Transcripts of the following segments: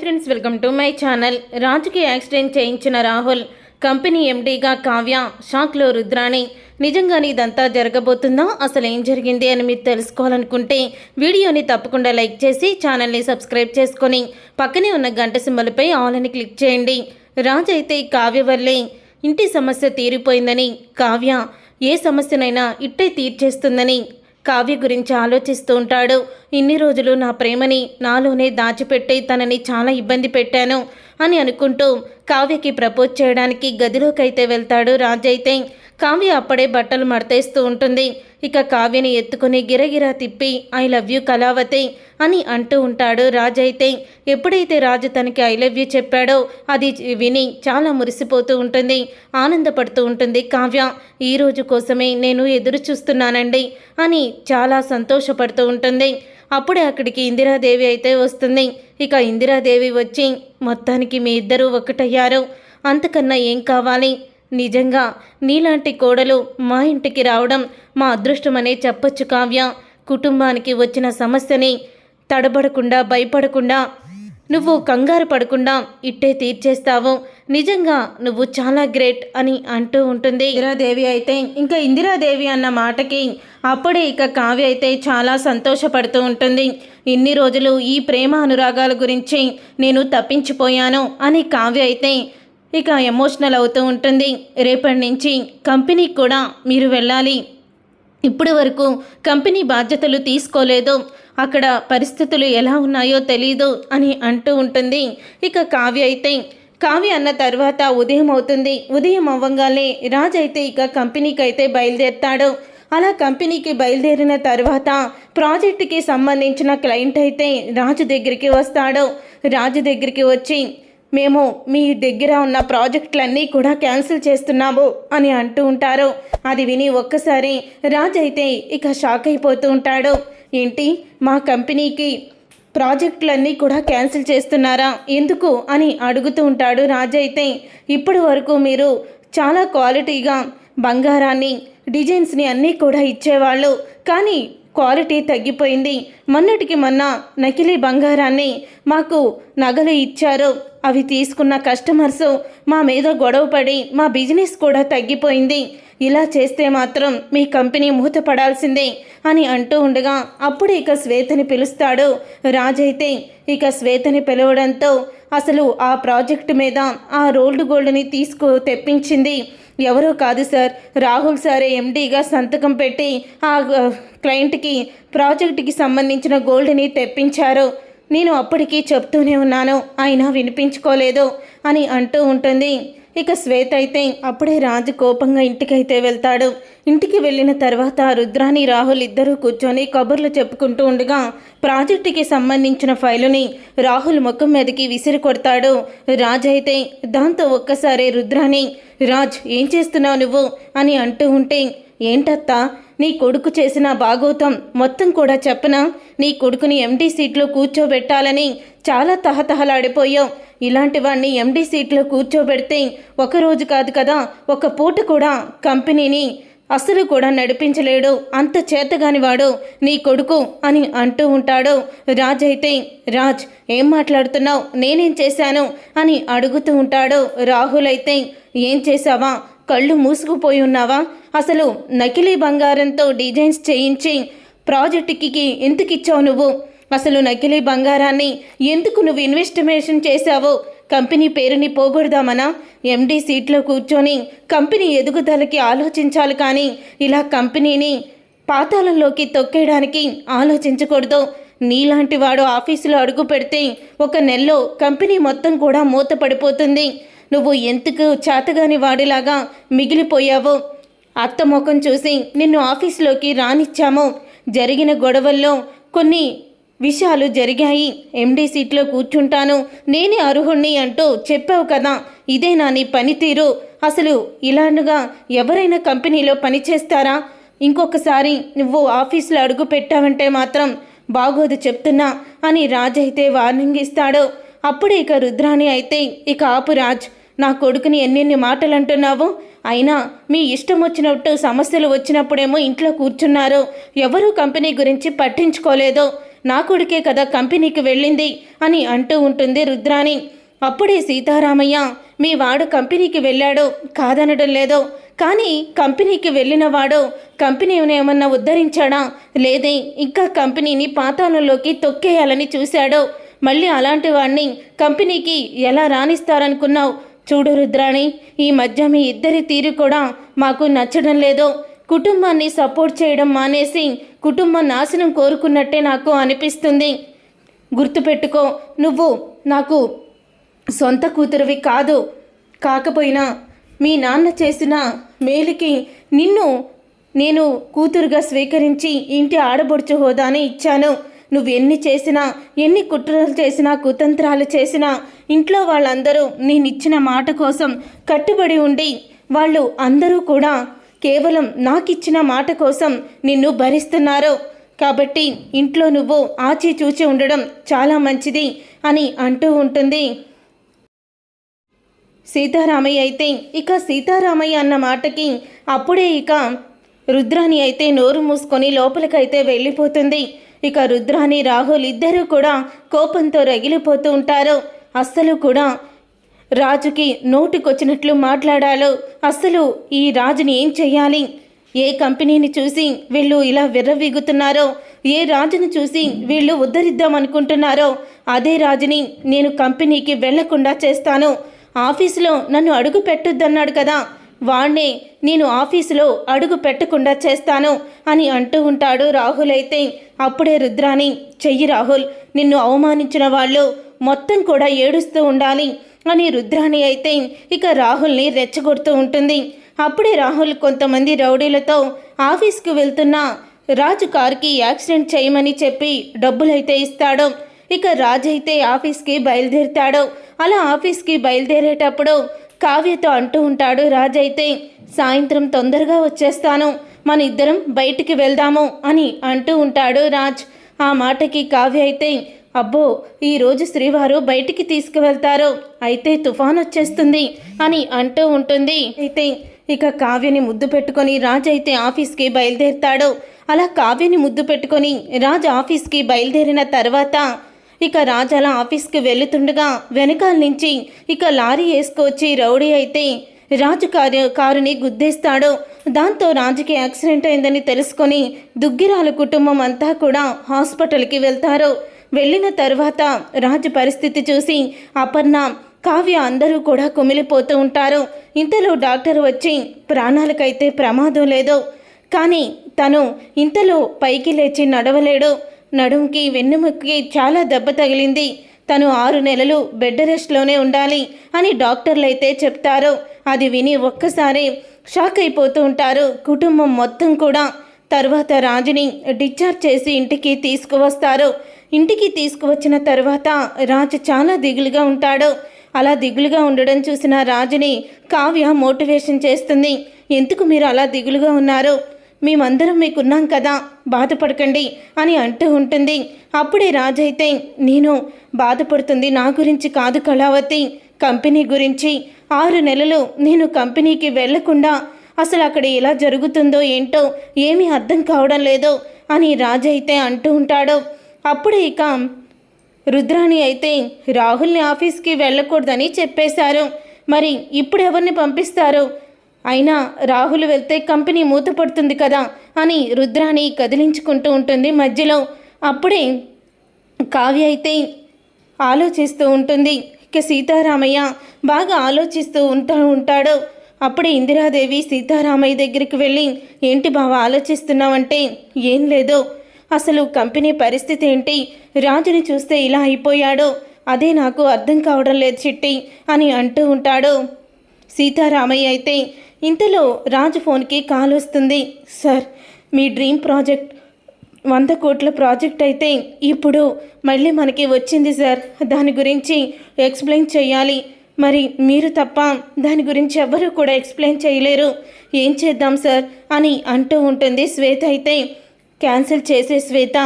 Friends, welcome to my channel. రాజుకి accident చేయించిన Rahul company ఎండీగా Kavya, షాక్లో రుద్రాణి. నిజంగానే ఇదంతా జరగబోతుందా? అసలు ఏం జరిగింది అని మీరు తెలుసుకోవాలనుకుంటే వీడియోని తప్పకుండా లైక్ చేసి ఛానల్ని సబ్స్క్రైబ్ చేసుకొని పక్కనే ఉన్న గంట సింబల్పై ఆల్ అని క్లిక్ చేయండి. రాజు అయితే కావ్య వల్లే ఇంటి సమస్య తీరిపోయిందని, కావ్య ఏ సమస్యనైనా ఇట్టే తీర్చేస్తుందని కావ్య గురించి ఆలోచిస్తూ ఉంటాడు. ఇన్ని రోజులు నా ప్రేమని నాలోనే దాచిపెట్టి తనని చాలా ఇబ్బంది పెట్టాను అని అనుకుంటూ కావ్యకి ప్రపోజ్ చేయడానికి గదిలోకి అయితే వెళ్తాడు రాజు. అయితే కావ్య అప్పుడే బట్టలు మడతేస్తూ ఉంటుంది. ఇక కావ్యని ఎత్తుకుని గిరగిరా తిప్పి ఐ లవ్ యూ కళావతి అని అంటూ ఉంటాడు రాజు. అయితే ఎప్పుడైతే రాజు తనకి ఐ లవ్ యూ చెప్పాడో అది విని చాలా మురిసిపోతూ ఉంటుంది, ఆనందపడుతూ ఉంటుంది కావ్య. ఈ రోజు కోసమే నేను ఎదురు చూస్తున్నానండి అని చాలా సంతోషపడుతూ ఉంటుంది. అప్పుడే అక్కడికి ఇందిరాదేవి అయితే వస్తుంది. ఇక ఇందిరాదేవి వచ్చి మొత్తానికి మీ ఇద్దరూ ఒకటయ్యారు, అంతకన్నా ఏం కావాలి? నిజంగా నీలాంటి కోడలు మా ఇంటికి రావడం మా అదృష్టమనే చెప్పొచ్చు కావ్య. కుటుంబానికి వచ్చిన సమస్యని తడబడకుండా, భయపడకుండా, నువ్వు కంగారు పడకుండా ఇట్టే తీర్చేస్తావు. నిజంగా నువ్వు చాలా గ్రేట్ అని అంటూ ఉంటుంది ఇందిరాదేవి. అయితే ఇంకా ఇందిరాదేవి అన్న మాటకి అప్పుడే ఇక కావ్య అయితే చాలా సంతోషపడుతూ ఉంటుంది. ఇన్ని రోజులు ఈ ప్రేమ అనురాగాల గురించి నేను తప్పించిపోయాను అని కావ్య అయితే ఇక ఎమోషనల్ అవుతూ ఉంటుంది. రేపటి నుంచి కంపెనీకి కూడా మీరు వెళ్ళాలి. ఇప్పటి వరకు కంపెనీ బాధ్యతలు తీసుకోలేదు, అక్కడ పరిస్థితులు ఎలా ఉన్నాయో తెలీదు అని అంటూ ఉంటుంది. ఇక కావ్య అయితే కావ్య అన్న తర్వాత ఉదయం అవుతుంది. ఉదయం అవ్వగానే రాజు అయితే ఇక కంపెనీకి అయితే బయలుదేరుతాడు. అలా కంపెనీకి బయలుదేరిన తర్వాత ప్రాజెక్టుకి సంబంధించిన క్లయింట్ అయితే రాజు దగ్గరికి వస్తాడు. రాజు దగ్గరికి వచ్చి మేము మీ దగ్గర ఉన్న ప్రాజెక్టులన్నీ కూడా క్యాన్సిల్ చేస్తున్నాము అని అంటూ ఉంటారు. అది విని ఒక్కసారి రాజు అయితే ఇక షాక్ అయిపోతూ ఉంటాడు. ఏంటి, మా కంపెనీకి ప్రాజెక్టులన్నీ కూడా క్యాన్సిల్ చేస్తున్నారా? ఎందుకు అని అడుగుతూ ఉంటాడు రాజు. అయితే ఇప్పటి వరకు మీరు చాలా క్వాలిటీగా బంగారాన్ని, డిజైన్స్ని అన్నీ కూడా ఇచ్చేవాళ్ళు, కానీ క్వాలిటీ తగ్గిపోయింది. మొన్నటికి మొన్న నకిలీ బంగారాన్ని మాకు నగలు ఇచ్చారు, అవి తీసుకున్న కస్టమర్స్ మా మీద గొడవపడి మా బిజినెస్ కూడా తగ్గిపోయింది. ఇలా చేస్తే మాత్రం మీ కంపెనీ మూతపడాల్సిందే అని అంటూ ఉండగా అప్పుడు ఇక శ్వేతని పిలుస్తాడు రాజైతే. ఇక శ్వేతని పిలవడంతో అసలు ఆ ప్రాజెక్టు మీద ఆ రోల్డ్ గోల్డ్ని తెప్పించింది ఎవరో కాదు సార్, రాహుల్ సారే ఎండీగా సంతకం పెట్టి ఆ క్లయింట్కి ప్రాజెక్టుకి సంబంధించిన గోల్డ్ని తెప్పించారు. నేను అప్పటికీ చెప్తూనే ఉన్నాను, అయినా వినిపించుకోలేదు అని అంటూ ఉంటుంది. ఇక శ్వేత అయితే అప్పుడే రాజు కోపంగా ఇంటికైతే వెళ్తాడు. ఇంటికి వెళ్ళిన తర్వాత రుద్రాని, రాహుల్ ఇద్దరూ కూర్చొని కబుర్లు చెప్పుకుంటూ ఉండగా ప్రాజెక్టుకి సంబంధించిన ఫైలుని రాహుల్ ముఖం మీదకి విసిరి కొడతాడు రాజు అయితే. దాంతో ఒక్కసారి రుద్రాని, రాజ్ ఏం చేస్తున్నావు నువ్వు అని అంటూ ఉంటే, ఏంటత్తా నీ కొడుకు చేసిన భాగోతం మొత్తం కూడా చెప్పనా? నీ కొడుకుని ఎండీ సీట్లో కూర్చోబెట్టాలని చాలా తహతహలాడిపోయావు. ఇలాంటి వాడిని ఎండీ సీట్లో కూర్చోబెడితే ఒకరోజు కాదు కదా, ఒక పూట కూడా కంపెనీని అసలు కూడా నడిపించలేడు, అంత చేతగాని వాడు నీ కొడుకు అని అంటూ ఉంటాడు రాజ్. అయితే రాజ్ ఏం మాట్లాడుతున్నావు, నేనేం చేశాను అని అడుగుతూ ఉంటాడు రాహుల్. అయితే ఏం చేశావా, కళ్ళు మూసుకుపోయి ఉన్నావా? అసలు నకిలీ బంగారంతో డిజైన్స్ చేయించి ప్రాజెక్టుకి ఎందుకు ఇచ్చావు నువ్వు? అసలు నకిలీ బంగారాన్ని ఎందుకు నువ్వు ఇన్వెస్టిగేషన్ చేశావు? కంపెనీ పేరుని పోగొడదామనా? ఎండీ సీట్లో కూర్చొని కంపెనీ ఎదుగుదలకి ఆలోచించాలి, కానీ ఇలా కంపెనీని పాతాళంలోకి తొక్కేయడానికి ఆలోచించకూడదు. నీలాంటి వాడు ఆఫీసులో అడుగు పెడితే ఒక నెలలో కంపెనీ మొత్తం కూడా మూతపడిపోతుంది. నువ్వు ఎందుకు చేతగాని వాడిలాగా మిగిలిపోయావు? అత్త ముఖం చూసి నిన్ను ఆఫీసులోకి రానిచ్చాము. జరిగిన గొడవల్లో కొన్ని విషయాలు జరిగాయి. ఎండీ సీట్లో కూర్చుంటాను, నేనే అర్హుణ్ణి అంటూ చెప్పావు కదా, ఇదేనా నీ పనితీరు? అసలు ఇలాంటిగా ఎవరైనా కంపెనీలో పనిచేస్తారా? ఇంకొకసారి నువ్వు ఆఫీసులో అడుగు పెట్టావంటే మాత్రం బాగోదు చెప్తున్నా అని రాజ్ అయితే వార్నింగ్ ఇస్తాడు. అప్పుడు ఇక రుద్రాణి అయితే, ఇక ఆపు రాజ్, నా కొడుకుని ఎన్నెన్ని మాటలు అంటున్నావు? అయినా మీ ఇష్టం వచ్చినట్టు సమస్యలు వచ్చినప్పుడేమో ఇంట్లో కూర్చున్నారు, ఎవరూ కంపెనీ గురించి పట్టించుకోలేదు. నా కొడుకే కదా కంపెనీకి వెళ్ళింది అని అంటూ ఉంటుంది రుద్రాణి. అప్పుడే సీతారామయ్య, మీ వాడు కంపెనీకి వెళ్ళాడు కాదనడం లేదు, కానీ కంపెనీకి వెళ్ళిన వాడు కంపెనీని ఏమన్నా ఉద్ధరించాడా, లేదే ఇంకా కంపెనీని పాతాళంలోకి తొక్కేయాలని చూశాడు. మళ్ళీ అలాంటి వాడిని కంపెనీకి ఎలా రాణిస్తారనుకున్నావు? చూడు రుద్రాణి, ఈ మధ్య మీ ఇద్దరి తీరు కూడా మాకు నచ్చడం లేదు. కుటుంబాన్ని సపోర్ట్ చేయడం మానేసి కుటుంబ నాశనం కోరుకున్నట్టే నాకు అనిపిస్తుంది. గుర్తుపెట్టుకో, నువ్వు నాకు సొంత కూతురువి కాదు. కాకపోయినా మీ నాన్న చేసిన మేలుకి నిన్ను నేను కూతురుగా స్వీకరించి ఇంటి ఆడబొడుచు హోదాని ఇచ్చాను. నువ్వు ఎన్ని చేసినా, ఎన్ని కుట్రలు చేసినా, కుతంత్రాలు చేసినా ఇంట్లో వాళ్ళందరూ నేనిచ్చిన మాట కోసం కట్టుబడి ఉండి వాళ్ళు అందరూ కూడా కేవలం నాకిచ్చిన మాట కోసం నిన్ను భరిస్తున్నారు. కాబట్టి ఇంట్లో నువ్వు ఆచితూచి ఉండడం చాలా మంచిది అని అంటూ ఉంటుంది. సీతారామయ్య అయితే సీతారామయ్య అన్న మాటకి అప్పుడే రుద్రాణి అయితే నోరు మూసుకొని లోపలికైతే వెళ్ళిపోతుంది. రుద్రాణి రాహుల్ ఇద్దరూ కూడా కోపంతో రగిలిపోతూ ఉంటారు. అస్సలు కూడా రాజుకి నోటికొచ్చినట్లు మాట్లాడాలో, అస్సలు ఈ రాజుని ఏం చెయ్యాలి, ఏ కంపెనీని చూసి వీళ్ళు ఇలా విర్రవీగుతున్నారో, ఏ రాజును చూసి వీళ్ళు ఉద్ధరిద్దామనుకుంటున్నారో అదే రాజుని నేను కంపెనీకి వెళ్లకుండా చేస్తాను. ఆఫీసులో నన్ను అడుగు పెట్టొద్దన్నాడు కదా, వాణ్ణే నేను ఆఫీసులో అడుగు పెట్టకుండా చేస్తాను అని అంటూ ఉంటాడు రాహుల్. అయితే అప్పుడే రుద్రాణి, చెయ్యి రాహుల్, నిన్ను అవమానించిన వాళ్ళు మొత్తం కూడా ఏడుస్తూ ఉండాలి అని రుద్రాణి అయితే రాహుల్ని రెచ్చగొడుతూ ఉంటుంది. అప్పుడే రాహుల్ కొంతమంది రౌడీలతో ఆఫీస్కి వెళ్తున్న రాజు కారుకి యాక్సిడెంట్ చేయమని చెప్పి డబ్బులైతే ఇస్తాడు. రాజు అయితే ఆఫీస్కి బయలుదేరుతాడు. అలా ఆఫీస్కి బయలుదేరేటప్పుడు కావ్యతో అంటూ ఉంటాడు రాజు అయితే, సాయంత్రం తొందరగా వచ్చేస్తాను, మన ఇద్దరం బయటికి వెళ్దాము అని అంటూ ఉంటాడు రాజ్. ఆ మాటకి కావ్య అయితే, అబ్బో ఈరోజు శ్రీవారు బయటికి తీసుకువెళ్తారు, అయితే తుఫాన్ వచ్చేస్తుంది అని అంటూ ఉంటుంది. అయితే కావ్యని ముద్దు పెట్టుకొని రాజు అయితే ఆఫీస్కి బయలుదేరుతాడు. అలా కావ్యని ముద్దు పెట్టుకొని రాజు ఆఫీస్కి బయలుదేరిన తర్వాత రాజు అలా ఆఫీస్కి వెళుతుండగా వెనకాల నుంచి లారీ వేసుకొచ్చి రౌడీ అయితే రాజు కారుని గుద్దేస్తాడు. దాంతో రాజుకి యాక్సిడెంట్ అయిందని తెలుసుకొని దుగ్గిరాల కుటుంబం అంతా కూడా హాస్పిటల్కి వెళ్తారు. వెళ్ళిన తర్వాత రాజు పరిస్థితి చూసి అపర్ణ, కావ్య అందరూ కూడా కుమిలిపోతూ ఉంటారు. ఇంతలో డాక్టర్ వచ్చి ప్రాణాలకైతే ప్రమాదం లేదు, కానీ తను ఇంతలో పైకి లేచి నడవలేడు, నడుంకి వెన్నుముక్కి చాలా దెబ్బ తగిలింది, తను 6 నెలలు బెడ్ రెస్ట్లోనే ఉండాలి అని డాక్టర్లు అయితే చెప్తారు. అది విని ఒక్కసారి షాక్ అయిపోతూ ఉంటారు కుటుంబం మొత్తం కూడా. తర్వాత రాజుని డిశ్చార్జ్ చేసి ఇంటికి తీసుకువస్తారు. ఇంటికి తీసుకువచ్చిన తర్వాత రాజు చాలా దిగులుగా ఉంటాడు. అలా దిగులుగా ఉండడం చూసిన రాజుని కావ్య మోటివేషన్ చేస్తుంది. ఎందుకు మీరు అలా దిగులుగా ఉన్నారు, మేమందరం మీకున్నాం కదా, బాధపడకండి అని అంటూ ఉంటుంది. అప్పుడే రాజు అయితే, నేను బాధపడుతుంది నా గురించి కాదు కళావతి, కంపెనీ గురించి. 6 నెలలు నేను కంపెనీకి వెళ్లకుండా అసలు అక్కడ ఎలా జరుగుతుందో ఏంటో ఏమీ అర్థం కావడం లేదు అని రాజు అయితే అంటూ ఉంటాడు. అప్పుడే రుద్రాణి అయితే రాహుల్ని ఆఫీస్కి వెళ్ళకూడదని చెప్పేశారు, మరి ఇప్పుడు ఎవరిని పంపిస్తారు, అయినా రాహుల్ వెళ్తే కంపెనీ మూతపడుతుంది కదా అని రుద్రాణి కదిలించుకుంటూ ఉంటుంది మధ్యలో. అప్పుడే కావ్య అయితే ఆలోచిస్తూ ఉంటుంది. సీతారామయ్య బాగా ఆలోచిస్తూ ఉంటాడు. అప్పుడే ఇందిరాదేవి సీతారామయ్య దగ్గరికి వెళ్ళి, ఏంటి బావ ఆలోచిస్తున్నావంటే, ఏం లేదు, అసలు కంపెనీ పరిస్థితి ఏంటి, రాజుని చూస్తే ఇలా అయిపోయాడో అదే నాకు అర్థం కావడం లేదు చిట్టి అని అంటూ ఉంటాడు. సీతారామయ్య అయితే ఇంతలో రాజు ఫోన్కి కాల్ వస్తుంది. సార్, మీ డ్రీమ్ ప్రాజెక్ట్ 100 కోట్ల ప్రాజెక్ట్ అయితే ఇప్పుడు మళ్ళీ మనకి వచ్చింది సార్, దాని గురించి ఎక్స్ప్లెయిన్ చేయాలి, మరి మీరు తప్ప దాని గురించి ఎవరూ కూడా ఎక్స్ప్లెయిన్ చేయలేరు, ఏం చేద్దాం సార్ అని అంటూ ఉంటుంది. శ్వేత అయితే, క్యాన్సిల్ చేసే శ్వేత,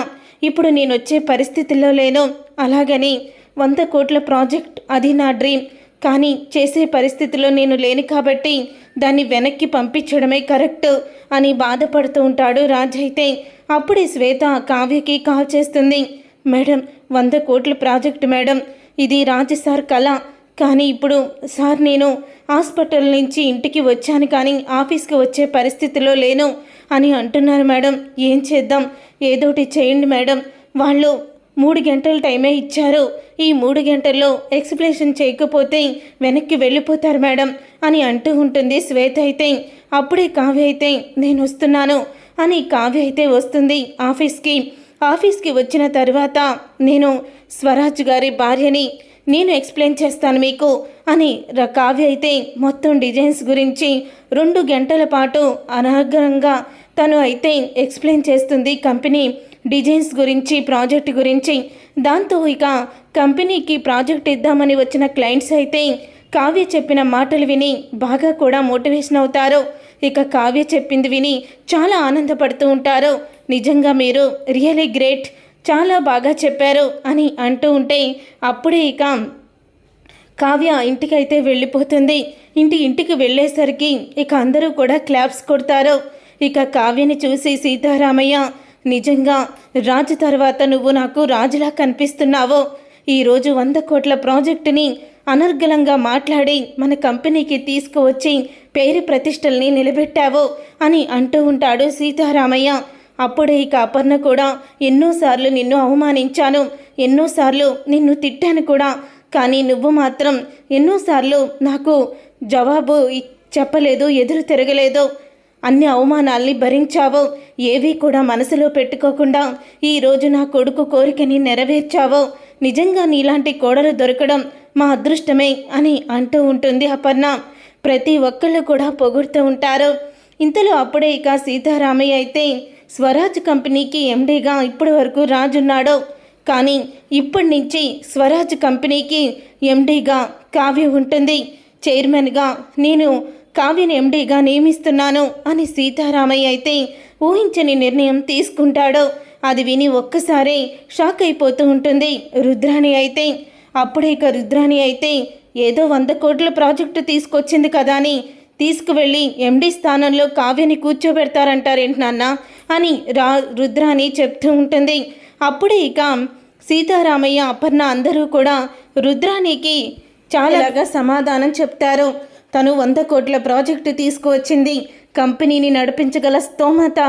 ఇప్పుడు నేను వచ్చే పరిస్థితుల్లో లేను, అలాగని 100 కోట్ల ప్రాజెక్ట్ అది నా డ్రీమ్, కానీ చేసే పరిస్థితిలో నేను లేను కాబట్టి దాన్ని వెనక్కి పంపించడమే కరెక్ట్ అని బాధపడుతూ ఉంటాడు రాజు అయితే. అప్పుడే శ్వేత కావ్యకి కాల్ చేస్తుంది. మేడం 100 కోట్ల ప్రాజెక్టు మేడం, ఇది రాజు సార్ కళ. కానీ ఇప్పుడు సార్ నేను హాస్పిటల్ నుంచి ఇంటికి వచ్చాను కానీ ఆఫీస్కి వచ్చే పరిస్థితిలో లేను అని అంటున్నారు మేడం. ఏం చేద్దాం, ఏదోటి చేయండి మేడం. వాళ్ళు 3 గంటల టైమే ఇచ్చారు. ఈ 3 గంటల్లో ఎక్స్ప్లెనేషన్ చేయకపోతే వెనక్కి వెళ్ళిపోతారు మేడం అని అంటూ ఉంటుంది శ్వేత. అయితే అప్పుడే కావ్య అయితే నేను వస్తున్నాను అని కావ్య అయితే వస్తుంది ఆఫీస్కి వచ్చిన తర్వాత నేను స్వరాజ్ గారి భార్యని, నేను ఎక్స్ప్లెయిన్ చేస్తాను మీకు అని కావ్య అయితే మొత్తం డిజైన్స్ గురించి 2 గంటల పాటు అనర్గళంగా తను అయితే ఎక్స్ప్లెయిన్ చేస్తుంది కంపెనీ డిజైన్స్ గురించి, ప్రాజెక్ట్ గురించి. దాంతో ఇక కంపెనీకి ప్రాజెక్ట్ ఇద్దామని వచ్చిన క్లయింట్స్ అయితే కావ్య చెప్పిన మాటలు విని బాగా కూడా మోటివేషన్ అవుతారు. ఇక కావ్య చెప్పింది విని చాలా ఆనందపడుతూ ఉంటారు. నిజంగా మీరు రియలీ గ్రేట్, చాలా బాగా చెప్పారు అని అంటూ ఉంటే అప్పుడే ఇక కావ్య ఇంటికైతే వెళ్ళిపోతుంది. ఇంటికి వెళ్ళేసరికి ఇక అందరూ కూడా క్లాప్స్ కొడతారు. ఇక కావ్యని చూసి సీతారామయ్య, నిజంగా రాజు తర్వాత నువ్వు నాకు రాజులా కనిపిస్తున్నావు. ఈరోజు 100 కోట్ల ప్రాజెక్టుని అనర్గళంగా మాట్లాడి మన కంపెనీకి తీసుకువచ్చి పేరు ప్రతిష్టల్ని నిలబెట్టావు అని అంటూ ఉంటాడు సీతారామయ్య. అప్పుడే ఇక అపర్ణ కూడా, ఎన్నోసార్లు నిన్ను అవమానించాను, ఎన్నోసార్లు నిన్ను తిట్టాను కూడా, కానీ నువ్వు మాత్రం ఎన్నోసార్లు నాకు జవాబు చెప్పలేదు, ఎదురు తిరగలేదు. అన్ని అవమానాల్ని భరించావు, ఏవీ కూడా మనసులో పెట్టుకోకుండా ఈరోజు నా కొడుకు కోరికని నెరవేర్చావు. నిజంగా నీలాంటి కోడలు దొరకడం మా అదృష్టమే అని అంటూ ఉంటుంది అపర్ణ. ప్రతి ఒక్కళ్ళు కూడా పొగుడుతూ ఉంటారు. ఇంతలో అప్పుడే ఇక సీతారామయ్య అయితే స్వరాజ్ కంపెనీకి ఎండీగా ఇప్పటి వరకు రాజున్నాడు, కానీ ఇప్పటి నుంచి స్వరాజ్ కంపెనీకి ఎండీగా కావ్య ఉంటుంది, చైర్మన్గా నేను కావ్యని ఎండీగా నియమిస్తున్నాను అని సీతారామయ్య అయితే ఊహించని నిర్ణయం తీసుకుంటాడు. అది విని ఒక్కసారి షాక్ అయిపోతూ ఉంటుంది రుద్రాణి అయితే. అప్పుడే ఇక రుద్రాణి అయితే ఏదో 100 కోట్ల ప్రాజెక్టు తీసుకొచ్చింది కదా అని తీసుకువెళ్ళి ఎండీ స్థానంలో కావ్యని కూర్చోబెడతారంటారేంటి నాన్న అని రుద్రాణి చెప్తూ ఉంటుంది. అప్పుడే ఇక సీతారామయ్య, అపర్ణ అందరూ కూడా రుద్రాణికి చాలాగా సమాధానం చెప్తారు. తను 100 కోట్ల ప్రాజెక్టు తీసుకువచ్చింది, కంపెనీని నడిపించగల స్తోమత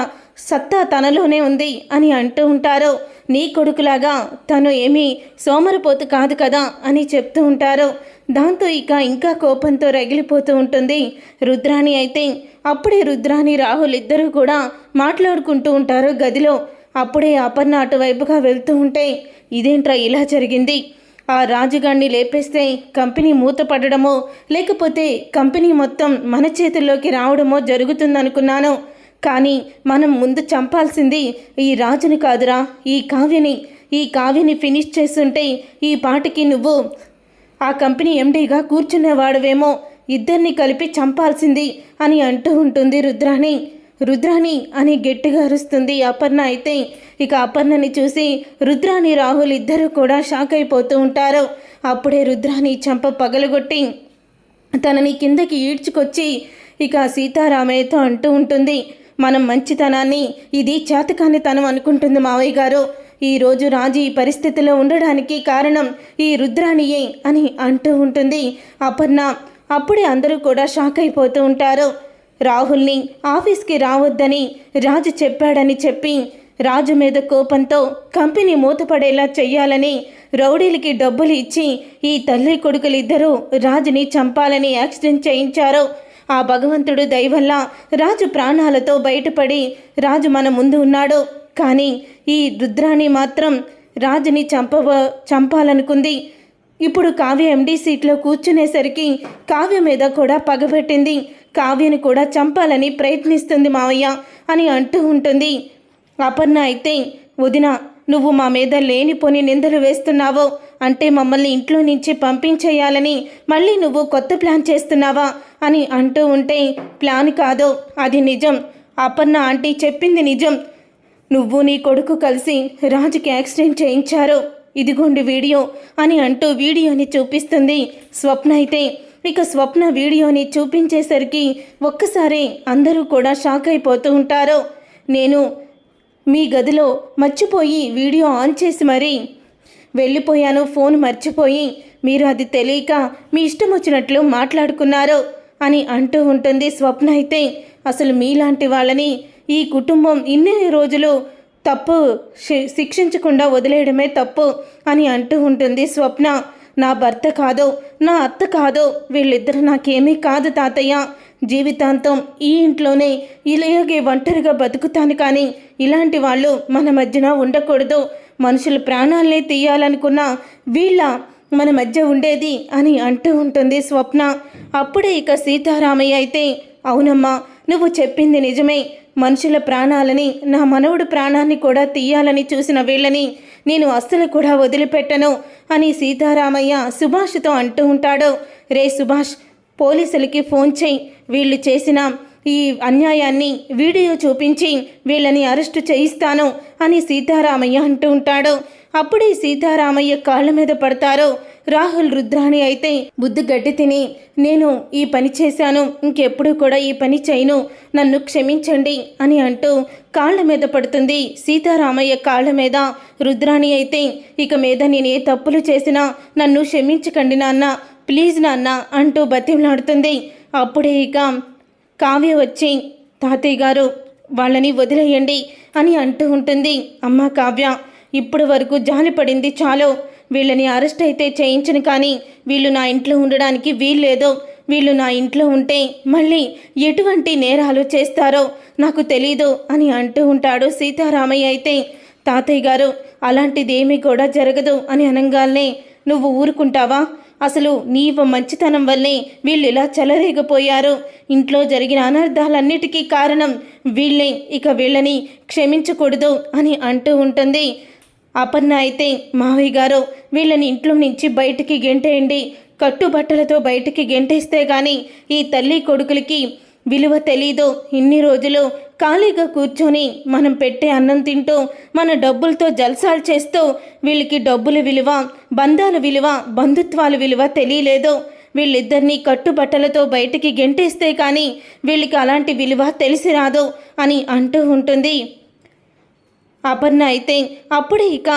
సత్తా తనలోనే ఉంది అని అంటూ ఉంటారు. నీ కొడుకులాగా తను ఏమీ సోమరిపోతు కాదు కదా అని చెప్తూ ఉంటారు. దాంతో ఇక ఇంకా కోపంతో రగిలిపోతూ ఉంటుంది రుద్రాణి అయితే. అప్పుడే రుద్రాణి, రాహుల్ ఇద్దరూ కూడా మాట్లాడుకుంటూ ఉంటారు గదిలో. అప్పుడే అపర్ణ అటువైపుగా వెళ్తూ ఉంటే, ఇదేంట్రా ఇలా జరిగింది, ఆ రాజుగాడిని లేపేస్తే కంపెనీ మూతపడడమో లేకపోతే కంపెనీ మొత్తం మన చేతుల్లోకి రావడమో జరుగుతుందనుకున్నాను, కానీ మనం ముందు చంపాల్సింది ఈ రాజుని కాదురా, ఈ కావ్యని ఫినిష్ చేస్తుంటే ఈ పాటికి నువ్వు ఆ కంపెనీ ఎండీగా కూర్చునేవాడువేమో, ఇద్దరిని కలిపి చంపాల్సింది అని అంటూ ఉంటుంది రుద్రాణి అని గట్టిగా అరుస్తుంది అపర్ణ అయితే. ఇక అపర్ణని చూసి రుద్రాణి, రాహుల్ ఇద్దరూ కూడా షాక్ అయిపోతూ ఉంటారు. అప్పుడే రుద్రాణి చంప పగలగొట్టి తనని కిందకి ఈడ్చుకొచ్చి ఇక సీతారామయ్యతో అంటూ ఉంటుంది, మనం మంచితనాన్ని ఇది చేతకానితనం అనుకుంటుంది మావయ్య గారు, ఈరోజు రాజు ఈ పరిస్థితిలో ఉండడానికి కారణం ఈ రుద్రాణియే అని అంటూ ఉంటుంది అపర్ణ. అప్పుడే అందరూ కూడా షాక్ అయిపోతూ ఉంటారు. రాహుల్ని ఆఫీస్కి రావద్దని రాజు చెప్పాడని చెప్పి రాజు మీద కోపంతో కంపెనీ మూతపడేలా చెయ్యాలని రౌడీలకి డబ్బులు ఇచ్చి ఈ తల్లి కొడుకులిద్దరూ రాజుని చంపాలని యాక్సిడెంట్ చేయించారు. ఆ భగవంతుడు దయవల్ల రాజు ప్రాణాలతో బయటపడి రాజు మన ముందు ఉన్నాడు. కానీ ఈ రుద్రాణి మాత్రం రాజుని చంపాలనుకుంది. ఇప్పుడు కావ్య ఎండీ సీట్లో కూర్చునేసరికి కావ్య మీద కూడా పగబెట్టింది, కావ్యని కూడా చంపాలని ప్రయత్నిస్తుంది మావయ్య అని అంటూ ఉంటుంది. అపర్ణ అయితే, వదిన నువ్వు మా మీద లేనిపోని నిందలు వేస్తున్నావో, అంటే మమ్మల్ని ఇంట్లో నుంచి పంపించేయాలని మళ్ళీ నువ్వు కొత్త ప్లాన్ చేస్తున్నావా అని అంటూ ఉంటే, ప్లాన్ కాదు అది నిజం, అపర్ణ ఆంటీ చెప్పింది నిజం, నువ్వు నీ కొడుకు కలిసి రాజుకి యాక్సిడెంట్ చేయించారు, ఇదిగోండి వీడియో అని అంటూ వీడియోని చూపిస్తుంది స్వప్న అయితే. ఇక స్వప్న వీడియోని చూపించేసరికి ఒక్కసారి అందరూ కూడా షాక్ అయిపోతూ ఉంటారు. నేను మీ గదిలో మర్చిపోయి వీడియో ఆన్ చేసి మరీ వెళ్ళిపోయాను, ఫోన్ మర్చిపోయి మీరు అది తెలియక మీ ఇష్టం వచ్చినట్లు మాట్లాడుకున్నారు అని అంటూ ఉంటుంది స్వప్న. అయితే అసలు మీలాంటి వాళ్ళని ఈ కుటుంబం ఇన్ని రోజులు తప్పు శిక్షించకుండా వదిలేయడమే తప్పు అని అంటూ ఉంటుంది స్వప్న. నా భర్త కాదు, నా అత్త కాదు, వీళ్ళిద్దరు నాకేమీ కాదు తాతయ్య. జీవితాంతం ఈ ఇంట్లోనే ఇలాగే ఒంటరిగా బతుకుతాను, కానీ ఇలాంటి వాళ్ళు మన మధ్యన ఉండకూడదు. మనుషుల ప్రాణాలనే తీయాలనుకున్న వీళ్ళ మన మధ్య ఉండేది అని అంటూ ఉంటుంది స్వప్న. అప్పుడే ఇక సీతారామయ్య అయితే, అవునమ్మా నువ్వు చెప్పింది నిజమే, మనుషుల ప్రాణాలని, నా మనవుడు ప్రాణాన్ని కూడా తీయాలని చూసిన వీళ్ళని నేను అస్సలు కూడా వదిలిపెట్టను అని సీతారామయ్య సుభాష్తో అంటూ ఉంటాడు. రే సుభాష్, పోలీసులకి ఫోన్ చేయి, వీళ్ళు చేసిన ఈ అన్యాయాన్ని వీడియో చూపించి వీళ్ళని అరెస్టు చేయిస్తాను అని సీతారామయ్య అంటూ ఉంటాడు. అప్పుడే సీతారామయ్య కాళ్ళ మీద పడతారు రాహుల్. రుద్రాణి అయితే బుద్ధి గడ్డి తిని, నేను ఈ పని చేశాను, ఇంకెప్పుడు కూడా ఈ పని చేయను, నన్ను క్షమించండి అని అంటూ కాళ్ళ మీద పడుతుంది. సీతారామయ్య కాళ్ళ మీద రుద్రాణి అయితే, ఇక మీద నేను ఏ తప్పులు చేసినా నన్ను క్షమించకండి నాన్న, ప్లీజ్ నాన్న అంటూ బతిమలాడుతుంది. అప్పుడే ఇక కావ్య వచ్చి, తాతయ్య గారు వాళ్ళని వదిలేయండి అని అంటూ ఉంటుంది. అమ్మ కావ్య, ఇప్పటి వరకు జాలి పడింది చాలు, వీళ్ళని అరెస్ట్ అయితే చేయించను, కానీ వీళ్ళు నా ఇంట్లో ఉండడానికి వీల్లేదు. వీళ్ళు నా ఇంట్లో ఉంటే మళ్ళీ ఎటువంటి నేరాలు చేస్తారో నాకు తెలీదు అని అంటూ ఉంటాడు సీతారామయ్య. అయితే తాతయ్య గారు అలాంటిదేమీ కూడా జరగదు అని అనగానే నువ్వు ఊరుకుంటావా? అసలు నీ మంచితనం వల్లే వీళ్ళు ఇలా చెలరేగిపోయారు. ఇంట్లో జరిగిన అనర్థాలన్నిటికీ కారణం వీళ్ళే, ఇక వీళ్ళని క్షమించకూడదు అని అంటూ ఉంటుంది. అపర్ణ అయితే, మావయ్య గారు వీళ్ళని ఇంట్లో నుంచి బయటికి గెంటేయండి, కట్టుబట్టలతో బయటికి గెంటేస్తే కానీ ఈ తల్లి కొడుకులకి విలువ తెలీదు. ఇన్ని రోజులు ఖాళీగా కూర్చొని మనం పెట్టే అన్నం తింటూ మన డబ్బులతో జల్సాలు చేస్తూ వీళ్ళకి డబ్బుల విలువ, బంధాల విలువ, బంధుత్వాల విలువ తెలియలేదు. వీళ్ళిద్దరినీ కట్టుబట్టలతో బయటికి గెంటేస్తే కానీ వీళ్ళకి అలాంటి విలువ తెలిసి రాదు అని అంటూ ఉంటుంది అపర్ణ. అయితే అప్పుడే ఇక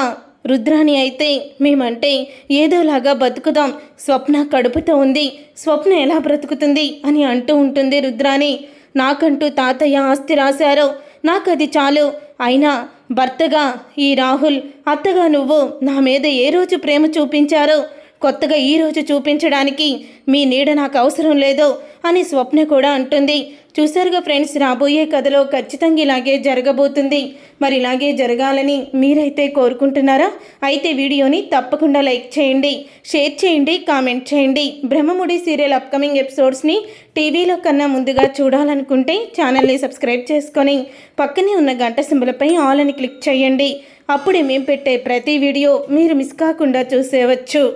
రుద్రాణి అయితే, మేమంటే ఏదోలాగా బతుకుదాం, స్వప్న కడుపుతో ఉంది, స్వప్న ఎలా బ్రతుకుతుంది అని అంటూ ఉంటుంది రుద్రాణి. నాకంటూ తాతయ్య ఆస్తి రాశారు, నాకు అది చాలు. అయినా భర్తగా ఈ రాహుల్, అత్తగా నువ్వు నా మీద ఏ రోజు ప్రేమ చూపించారో కొత్తగా ఈరోజు చూపించడానికి మీ నీడ నాకు అవసరం లేదు అని స్వప్న కూడా అంటుంది. చూసారుగా ఫ్రెండ్స్, రాబోయే కథలో ఖచ్చితంగా ఇలాగే జరగబోతుంది. మరి ఇలాగే జరగాలని మీరైతే కోరుకుంటున్నారా? అయితే వీడియోని తప్పకుండా లైక్ చేయండి, షేర్ చేయండి, కామెంట్ చేయండి. బ్రహ్మముడి సీరియల్ అప్కమింగ్ ఎపిసోడ్స్ని టీవీలో కన్నా ముందుగా చూడాలనుకుంటే ఛానల్ని సబ్స్క్రైబ్ చేసుకొని పక్కనే ఉన్న గంట సింబల్పై ఆల్ అని క్లిక్ చేయండి. అప్పుడే మేము పెట్టే ప్రతి వీడియో మీరు మిస్ కాకుండా చూసేవచ్చు.